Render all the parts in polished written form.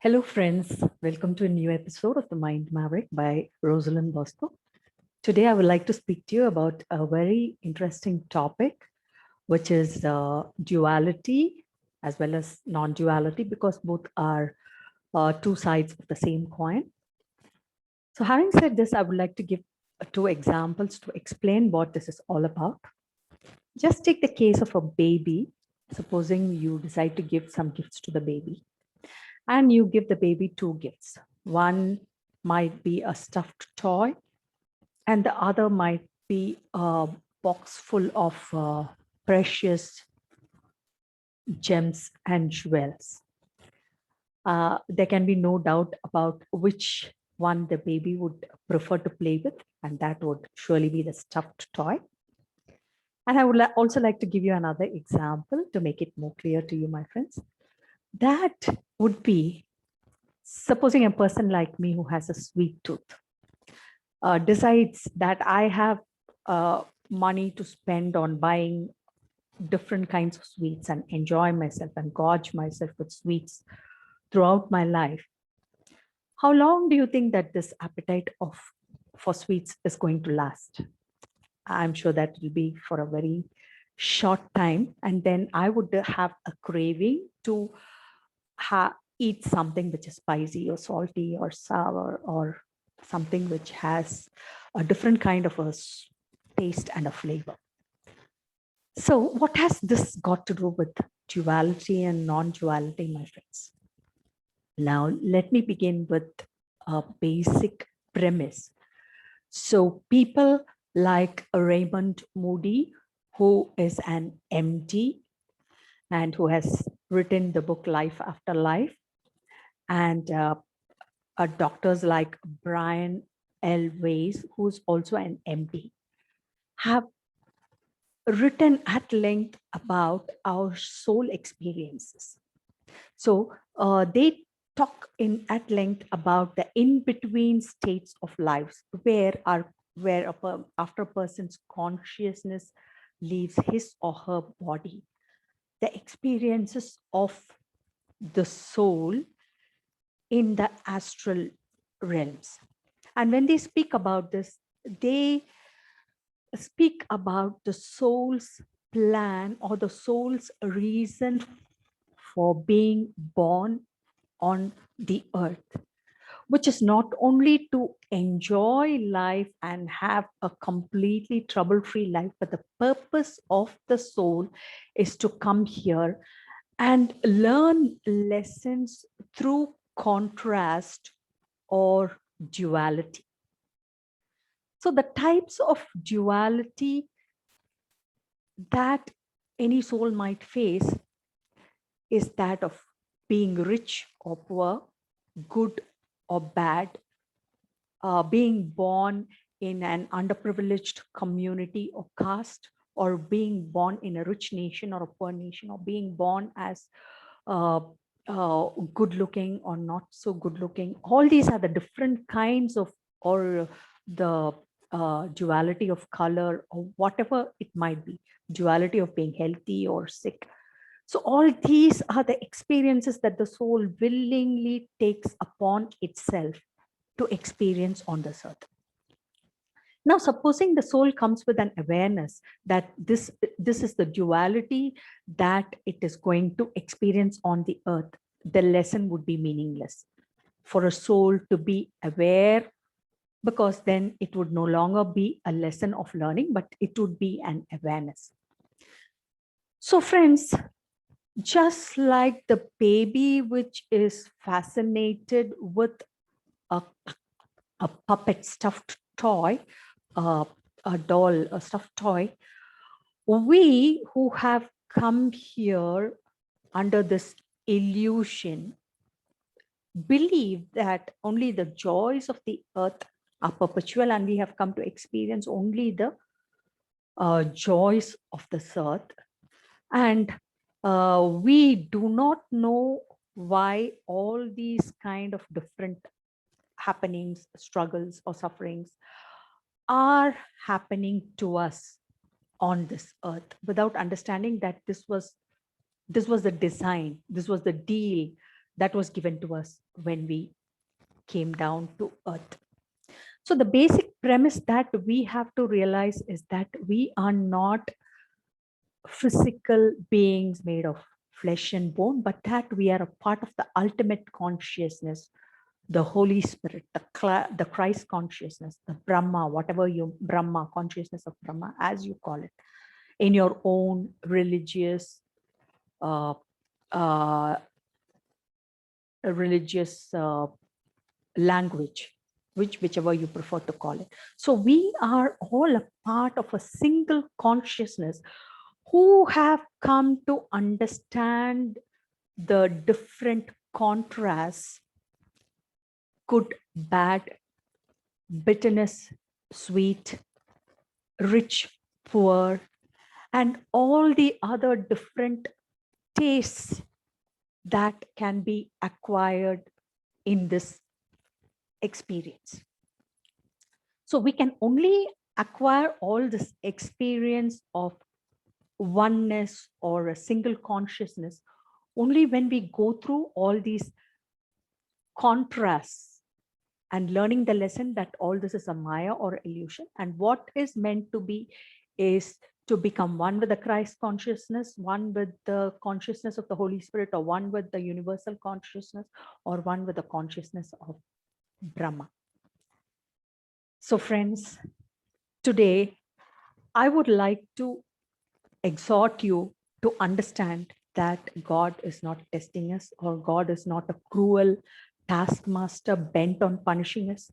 Hello, friends. Welcome to a new episode of The Mind Maverick by Rosalind Bosco. Today, I would like to speak to you about a very interesting topic, which is duality as well as non duality, because both are two sides of the same coin. So, having said this, I would like to give two examples to explain what this is all about. Just take the case of a baby. Supposing you decide to give some gifts to the baby, and you give the baby two gifts. One might be a stuffed toy, and the other might be a box full of precious gems and jewels. There can be no doubt about which one the baby would prefer to play with, and that would surely be the stuffed toy. And I would also like to give you another example to make it more clear to you, my friends. That would be supposing a person like me who has a sweet tooth decides that I have money to spend on buying different kinds of sweets and enjoy myself and gorge myself with sweets throughout my life. How long do you think that this appetite for sweets is going to last? I'm sure that will be for a very short time, and then I would have a craving to eat something which is spicy or salty or sour or something which has a different kind of a taste and a flavor. So what has this got to do with duality and non-duality, my friends? Now, let me begin with a basic premise. So people like Raymond Moody, who is an MD and who has written the book Life After Life, and doctors like Brian L. Weiss, who's also an MD, have written at length about our soul experiences. So they talk at length about the in-between states of lives after a person's consciousness leaves his or her body, the experiences of the soul in the astral realms. And when they speak about this, they speak about the soul's plan or the soul's reason for being born on the earth, which is not only to enjoy life and have a completely trouble-free life, but the purpose of the soul is to come here and learn lessons through contrast or duality. So the types of duality that any soul might face is that of being rich or poor, good or bad, being born in an underprivileged community or caste, or being born in a rich nation or a poor nation, or being born as good looking or not so good looking. All these are the different kinds of, or the duality of color, or whatever it might be, duality of being healthy or sick. So all these are the experiences that the soul willingly takes upon itself to experience on this earth. Now, supposing the soul comes with an awareness that this is the duality that it is going to experience on the earth, the lesson would be meaningless for a soul to be aware, because then it would no longer be a lesson of learning, but it would be an awareness. So friends, just like the baby which is fascinated with a puppet stuffed toy, a doll, a stuffed toy, we who have come here under this illusion believe that only the joys of the earth are perpetual, and we have come to experience only the joys of this earth. And we do not know why all these kind of different happenings, struggles, or sufferings are happening to us on this earth, without understanding that this was the design, this was the deal, that was given to us when we came down to earth. So the basic premise that we have to realize is that we are not physical beings made of flesh and bone, but that we are a part of the ultimate consciousness, the Holy Spirit, the Christ consciousness, the Brahma, whatever you, Brahma, consciousness of Brahma, as you call it, in your own religious, uh, uh, language, whichever you prefer to call it. So we are all a part of a single consciousness who have come to understand the different contrasts, good, bad, bitterness, sweet, rich, poor, and all the other different tastes that can be acquired in this experience. So we can only acquire all this experience of oneness or a single consciousness only when we go through all these contrasts and learning the lesson that all this is a Maya or illusion, and what is meant to be is to become one with the Christ consciousness, one with the consciousness of the Holy Spirit, or one with the universal consciousness, or one with the consciousness of Brahma. So friends, today I would like to exhort you to understand that God is not testing us, or God is not a cruel taskmaster bent on punishing us,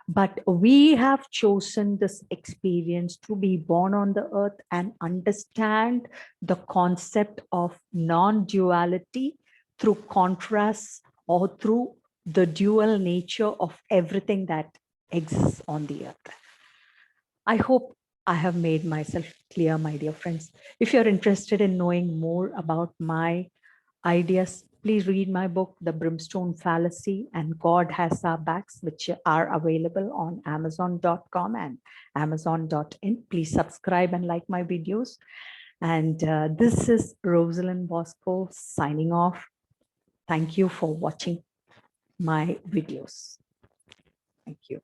but we have chosen this experience to be born on the earth and understand the concept of non-duality through contrasts, or through the dual nature of everything that exists on the earth. I hope I have made myself clear, my dear friends. If you're interested in knowing more about my ideas, please read my book, The Brimstone Fallacy and God Has Our Backs, which are available on Amazon.com and Amazon.in. Please subscribe and like my videos. And this is Rosalind Bosco signing off. Thank you for watching my videos. Thank you.